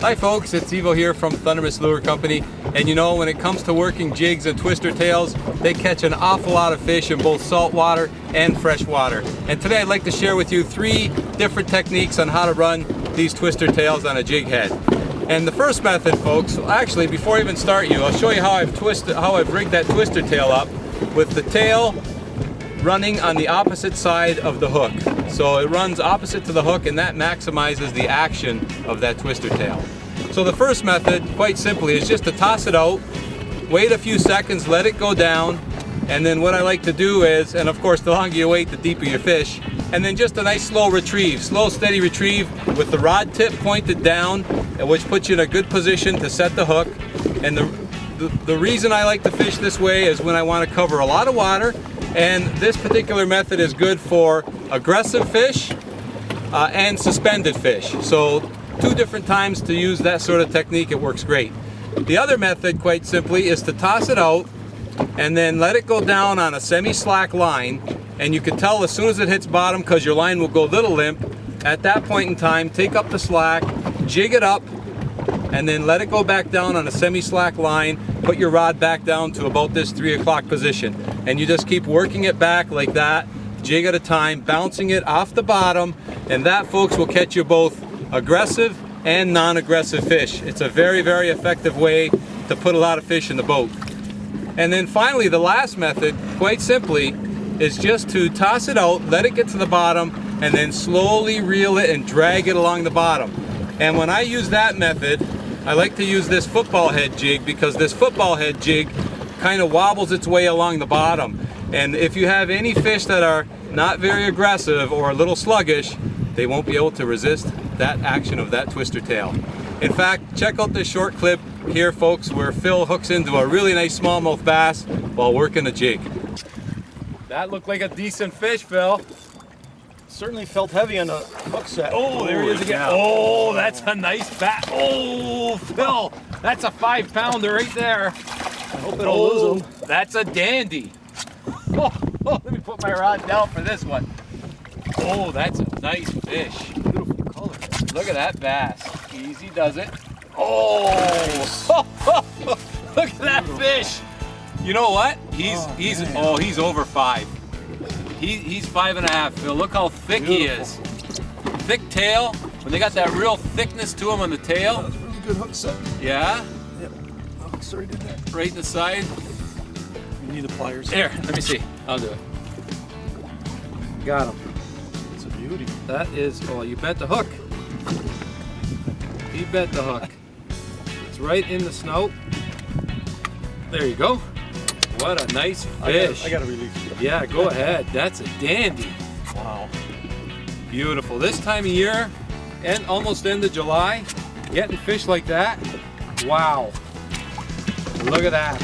Hi folks, it's Evo here from Thundermist Lure Company, and you know, when it comes to working jigs and twister tails, they catch an awful lot of fish in both salt water and fresh water. And today I'd like to share with you 3 different techniques on how to run these twister tails on a jig head. And the first method, folks, actually before I even start I'll show you how I've rigged that twister tail up with the tail running on the opposite side of the hook. So it runs opposite to the hook, and that maximizes the action of that twister tail. So the first method, quite simply, is just to toss it out, wait a few seconds, let it go down, and then what I like to do is, and of course the longer you wait, the deeper your fish, and then just a nice slow retrieve, slow steady retrieve with the rod tip pointed down, which puts you in a good position to set the hook. And the reason I like to fish this way is when I want to cover a lot of water. And this particular method is good for aggressive fish and suspended fish. So 2 different times to use that sort of technique, it works great. The other method, quite simply, is to toss it out and then let it go down on a semi-slack line. And you can tell as soon as it hits bottom, because your line will go a little limp. At that point in time, take up the slack, jig it up, and then let it go back down on a semi-slack line. Put your rod back down to about this 3 o'clock position, and you just keep working it back like that, jig at a time, bouncing it off the bottom, and that, folks, will catch you both aggressive and non-aggressive fish. It's a very, very effective way to put a lot of fish in the boat. And then finally, the last method, quite simply, is just to toss it out, let it get to the bottom, and then slowly reel it and drag it along the bottom. And when I use that method, I like to use this football head jig, because this football head jig kind of wobbles its way along the bottom. And if you have any fish that are not very aggressive or a little sluggish, they won't be able to resist that action of that twister tail. In fact, check out this short clip here, folks, where Phil hooks into a really nice smallmouth bass while working a jig. That looked like a decent fish, Phil. Certainly felt heavy on the hook set. Oh, there he is again. Oh, that's a nice bat. Oh, Phil, that's a 5-pounder right there. I hope I don't lose him. That's a dandy. Oh, let me put my rod down for this one. Oh, that's a nice fish. Beautiful color. Look at that bass. Easy does it. Oh, look at that fish. You know what? He's over 5. He's 5.5, Phil. Look how thick he is. Thick tail. When they got that real thickness to him on the tail. That was a really good hook set. Yeah? Yep. The hook set did that. Right in the side. You need the pliers. Here, let me see. I'll do it. Got him. It's a beauty. That is, oh, you bet the hook. You bet the hook. It's right in the snout. There you go. What a nice fish. I gotta release it. Yeah, go ahead. That's a dandy. Wow. Beautiful. This time of year, and almost end of July, getting fish like that. Wow. Look at that.